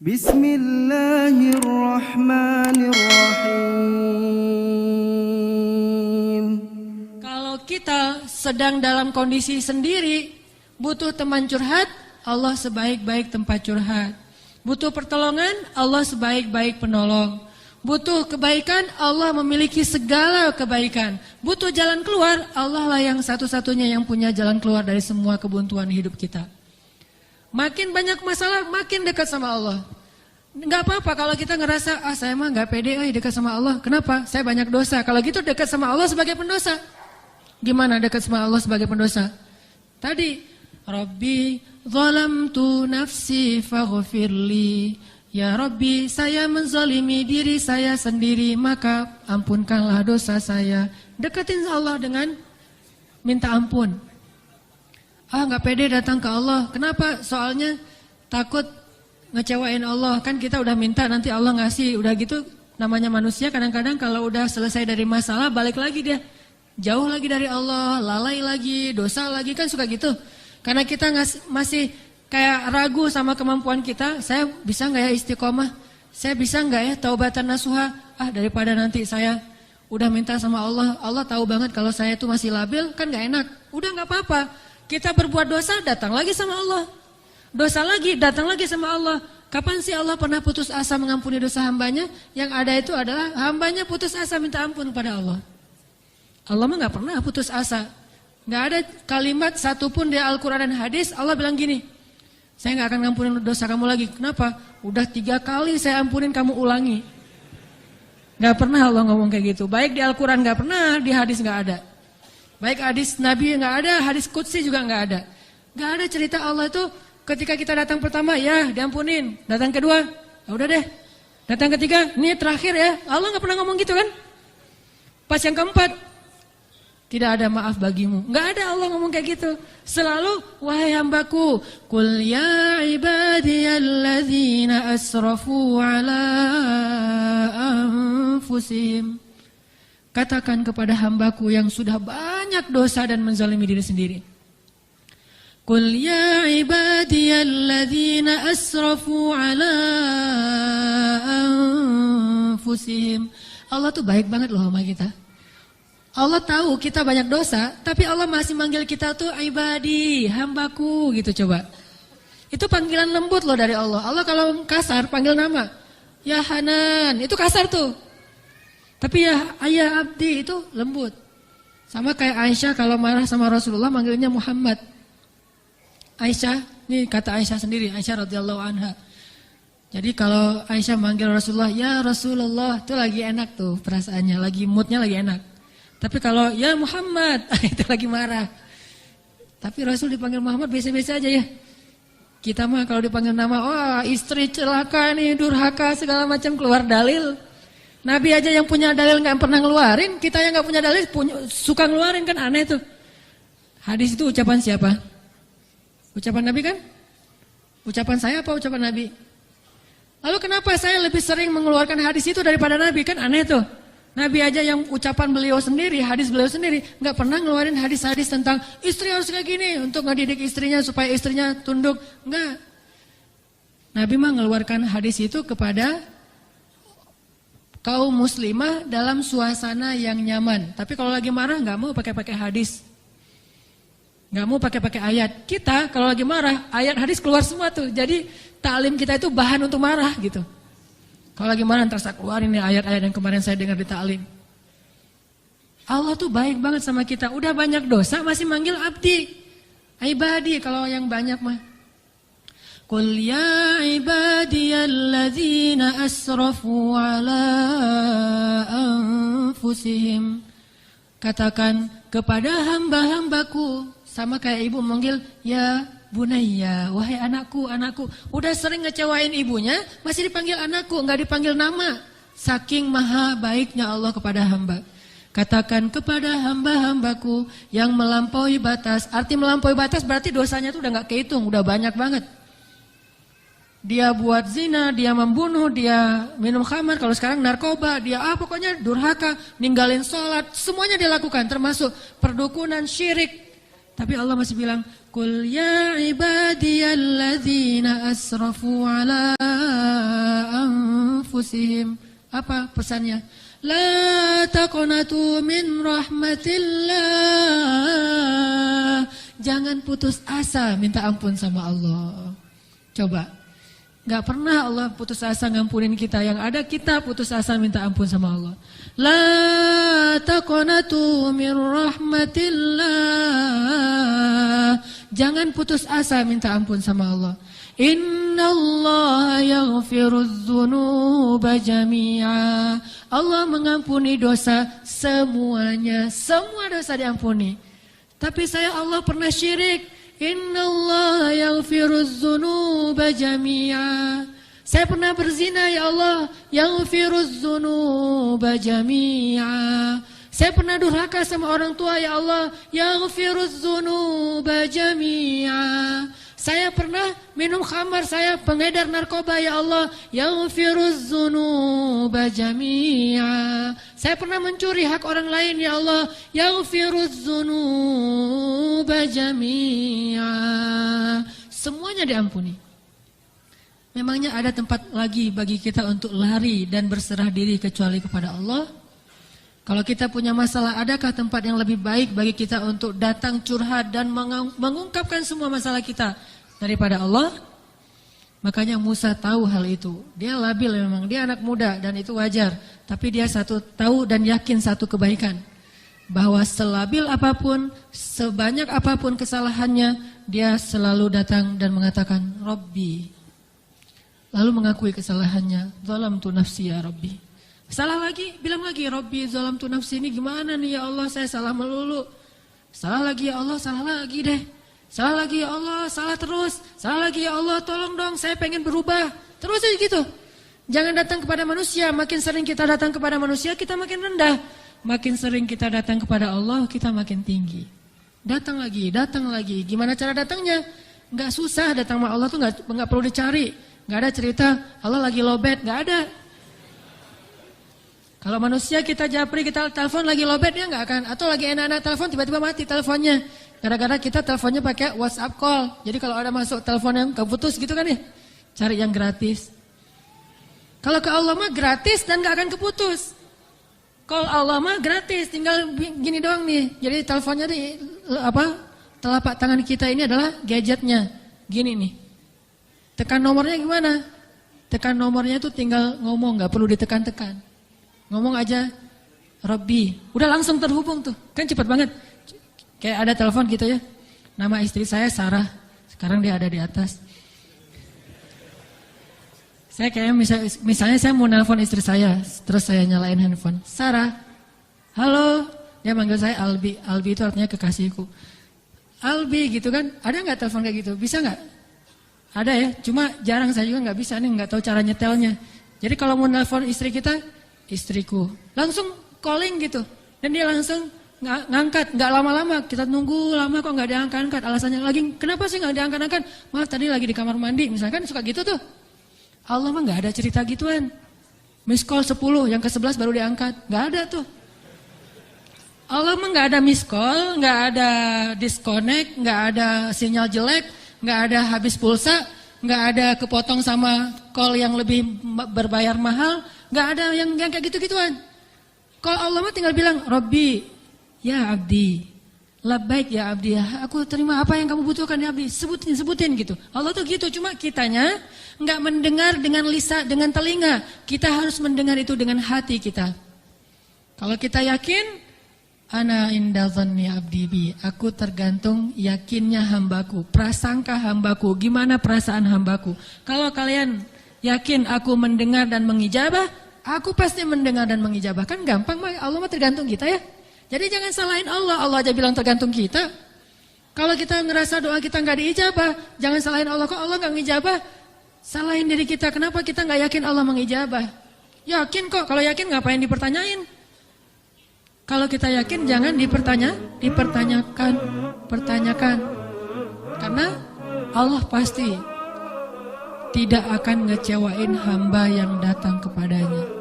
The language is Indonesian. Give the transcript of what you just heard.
Bismillahirrahmanirrahim. Kalau kita sedang dalam kondisi sendiri, butuh teman curhat, Allah sebaik-baik tempat curhat. Butuh pertolongan, Allah sebaik-baik penolong. Butuh kebaikan, Allah memiliki segala kebaikan. Butuh jalan keluar, Allah lah yang satu-satunya yang punya jalan keluar dari semua kebuntuan hidup kita. Makin banyak masalah, makin dekat sama Allah. Enggak apa-apa kalau kita ngerasa, saya mah enggak pede dekat sama Allah. Kenapa? Saya banyak dosa. Kalau gitu dekat sama Allah sebagai pendosa. Gimana dekat sama Allah sebagai pendosa? Tadi, Rabbi zalamtu nafsi faghfirli. Ya Rabbi, saya menzalimi diri saya sendiri, maka ampunkanlah dosa saya. Deketin Allah dengan minta ampun. Nggak pede datang ke Allah. Kenapa? Soalnya takut ngecewain Allah. Kan kita udah minta nanti Allah ngasih. Udah gitu namanya manusia kadang-kadang kalau udah selesai dari masalah balik lagi dia. Jauh lagi dari Allah, lalai lagi, dosa lagi, kan suka gitu. Karena kita masih kayak ragu sama kemampuan kita. Saya bisa nggak ya istiqomah? Saya bisa nggak ya taubatan nasuha? Daripada nanti saya udah minta sama Allah. Allah tahu banget kalau saya tuh masih labil, kan nggak enak. Udah nggak apa-apa. Kita berbuat dosa, datang lagi sama Allah. Dosa lagi, datang lagi sama Allah. Kapan sih Allah pernah putus asa mengampuni dosa hambanya? Yang ada itu adalah hambanya putus asa minta ampun kepada Allah. Allah mah gak pernah putus asa. Gak ada kalimat satupun di Al-Quran dan hadis Allah bilang gini, saya gak akan ngampunin dosa kamu lagi. Kenapa? Udah 3 kali saya ampunin, kamu ulangi. Gak pernah Allah ngomong kayak gitu. Baik di Al-Quran gak pernah, di hadis gak ada. Baik hadis Nabi nggak ada, hadis Qudsi juga nggak ada. Nggak ada cerita Allah itu ketika kita datang pertama, ya diampunin. Datang kedua, ya udah deh. Datang ketiga, ini terakhir ya. Allah nggak pernah ngomong gitu kan? Pas yang keempat, tidak ada maaf bagimu. Nggak ada Allah ngomong kayak gitu. Selalu, wahai hambaku, Qul ya ibadiyalladzina asrafu ala anfusihim. Katakan kepada hambaku yang sudah banyak dosa dan menzalimi diri sendiri. Qul ya ibadiyalladzina asrafu ala anfusihim. Allah tuh baik banget loh sama kita. Allah tahu kita banyak dosa, tapi Allah masih manggil kita tuh ibadi, hambaku gitu coba. Itu panggilan lembut loh dari Allah. Allah kalau kasar panggil nama. Ya Hanan, itu kasar tuh. Tapi ya ayah abdi itu lembut. Sama kayak Aisyah kalau marah sama Rasulullah manggilnya Muhammad. Aisyah, ini kata Aisyah sendiri, Aisyah radhiyallahu anha. Jadi kalau Aisyah manggil Rasulullah, ya Rasulullah, itu lagi enak tuh perasaannya, lagi moodnya lagi enak. Tapi kalau ya Muhammad, itu lagi marah. Tapi Rasul dipanggil Muhammad biasa-biasa aja ya. Kita mah kalau dipanggil nama, istri celaka nih, durhaka segala macam, keluar dalil. Nabi aja yang punya dalil nggak pernah ngeluarin, kita yang nggak punya dalil suka ngeluarin, kan aneh tuh. Hadis itu ucapan siapa? Ucapan Nabi kan? Ucapan saya apa ucapan Nabi? Lalu kenapa saya lebih sering mengeluarkan hadis itu daripada Nabi? Kan aneh tuh. Nabi aja yang ucapan beliau sendiri, hadis beliau sendiri, nggak pernah ngeluarin hadis-hadis tentang istri harus kayak gini untuk ngedidik istrinya supaya istrinya tunduk. Enggak. Nabi mah ngeluarkan hadis itu kepada kaum muslimah dalam suasana yang nyaman. Tapi kalau lagi marah nggak mau pakai hadis, nggak mau pakai ayat. Kita kalau lagi marah ayat hadis keluar semua tuh. Jadi taklim kita itu bahan untuk marah gitu. Kalau lagi marah ntar saya keluarin nih ayat-ayat yang kemarin saya dengar di taklim. Allah tuh baik banget sama kita. Udah banyak dosa masih manggil abdi, ibadi kalau yang banyak mah. Qul ya ibadiyalladzina asrafu ala anfusihim. Katakan kepada hamba-hambaku, sama kayak ibu manggil ya bunayya, wahai anakku, anakku. Udah sering ngecewain ibunya, masih dipanggil anakku, enggak dipanggil nama. Saking maha baiknya Allah kepada hamba. Katakan kepada hamba-hambaku yang melampaui batas. Arti melampaui batas berarti dosanya tuh udah enggak kehitung, udah banyak banget. Dia buat zina, dia membunuh, dia minum khamar, kalau sekarang narkoba, dia pokoknya durhaka, ninggalin sholat, semuanya dia lakukan, termasuk perdukunan, syirik. Tapi Allah masih bilang, Qul ya ibadiyalladzina asrafu ala anfusihim. Apa pesannya? La taqnatu min rahmatillah. Jangan putus asa minta ampun sama Allah. Coba. Gak pernah Allah putus asa ngampunin kita. Yang ada kita putus asa minta ampun sama Allah. La taqnatu min rahmatillah. Jangan putus asa minta ampun sama Allah. Innallaha yaghfirudz dzunuba jami'a. Allah mengampuni dosa semuanya. Semua dosa diampuni. Tapi saya Allah pernah syirik. Innallaha yaghfirudz dzunuba jami'a. Saya pernah berzina ya Allah, yaghfirudz dzunuba jami'a. Saya pernah durhaka sama orang tua ya Allah, yaghfirudz dzunuba jami'a. Saya pernah minum khamar, saya pengedar narkoba ya Allah, yaghfirudz dzunuba jami'a. Saya pernah mencuri hak orang lain ya Allah, yaghfirudz dzunuba jami'a. Semuanya diampuni. Memangnya ada tempat lagi bagi kita untuk lari dan berserah diri kecuali kepada Allah? Kalau kita punya masalah, adakah tempat yang lebih baik bagi kita untuk datang curhat dan mengungkapkan semua masalah kita daripada Allah? Makanya Musa tahu hal itu. Dia labil memang, dia anak muda dan itu wajar. Tapi dia tahu dan yakin satu kebaikan. Bahwa selabil apapun, sebanyak apapun kesalahannya, dia selalu datang dan mengatakan, Rabbi. Lalu mengakui kesalahannya, zalamtu nafsi ya Rabbi. Salah lagi, bilang lagi, Rabbi zalamtu nafsi, ini gimana nih ya Allah, saya salah melulu. Salah lagi ya Allah, salah lagi deh. Salah lagi ya Allah, salah terus. Salah lagi ya Allah, tolong dong, saya pengen berubah. Terus aja gitu. Jangan datang kepada manusia, makin sering kita datang kepada manusia, kita makin rendah. Makin sering kita datang kepada Allah, kita makin tinggi. Datang lagi, datang lagi. Gimana cara datangnya? Enggak susah, datang sama Allah tuh enggak perlu dicari. Enggak ada cerita, Allah lagi lowbat, enggak ada. Kalau manusia kita japri, kita telepon lagi lowbat, dia enggak akan. Atau lagi enak-enak telepon, tiba-tiba mati teleponnya. Gara-gara kita teleponnya pakai WhatsApp call. Jadi kalau ada masuk telepon yang keputus gitu kan ya, cari yang gratis. Kalau ke Allah mah gratis dan enggak akan keputus. Kalau Allah mah gratis, tinggal gini doang nih. Jadi teleponnya di telapak tangan kita ini adalah gadgetnya. Gini nih. Tekan nomornya gimana? Tekan nomornya itu tinggal ngomong, nggak perlu ditekan-tekan. Ngomong aja, Robbi. Udah langsung terhubung tuh. Kan cepat banget. Kayak ada telepon gitu ya. Nama istri saya Sarah. Sekarang dia ada di atas. Saya kayak misalnya saya mau nelpon istri saya, terus saya nyalain handphone. Sarah, halo. Dia manggil saya Albi. Albi itu artinya kekasihku. Albi gitu kan. Ada nggak telepon kayak gitu? Bisa nggak? Ada ya. Cuma jarang, saya juga nggak bisa nih, nggak tahu cara nyetelnya. Jadi kalau mau nelpon istri kita, istriku, langsung calling gitu. Dan dia langsung ngangkat, nggak lama-lama. Kita nunggu lama kok nggak diangkat-angkat. Alasannya lagi, kenapa sih nggak diangkat-angkat? Maaf tadi lagi di kamar mandi, misalkan suka gitu tuh. Allah mah nggak ada cerita gituan. Miss call 10, yang ke-11 baru diangkat. Nggak ada tuh. Allah mah nggak ada miss call, nggak ada disconnect, nggak ada sinyal jelek, nggak ada habis pulsa, nggak ada kepotong sama call yang lebih berbayar mahal, nggak ada yang kayak gitu-gituan. Kalau Allah mah tinggal bilang, Robbi, ya abdi. Labbaik ya abdi, aku terima apa yang kamu butuhkan ya abdi, sebutin gitu. Allah tuh gitu, cuma kitanya nggak mendengar dengan lisan, dengan telinga. Kita harus mendengar itu dengan hati kita. Kalau kita yakin, ana inda dhanni abdi bi, aku tergantung yakinnya hambaku, prasangka hambaku, gimana perasaan hambaku. Kalau kalian yakin aku mendengar dan mengijabah, aku pasti mendengar dan mengijabah. Kan gampang, Allah mah tergantung kita ya. Jadi jangan salahin Allah, Allah aja bilang tergantung kita. Kalau kita ngerasa doa kita nggak diijabah, jangan salahin Allah, kok Allah nggak ngijabah. Salahin diri kita, kenapa kita nggak yakin Allah mengijabah? Yakin kok, kalau yakin ngapain dipertanyain? Kalau kita yakin jangan dipertanyakan. Karena Allah pasti tidak akan ngecewain hamba yang datang kepadanya.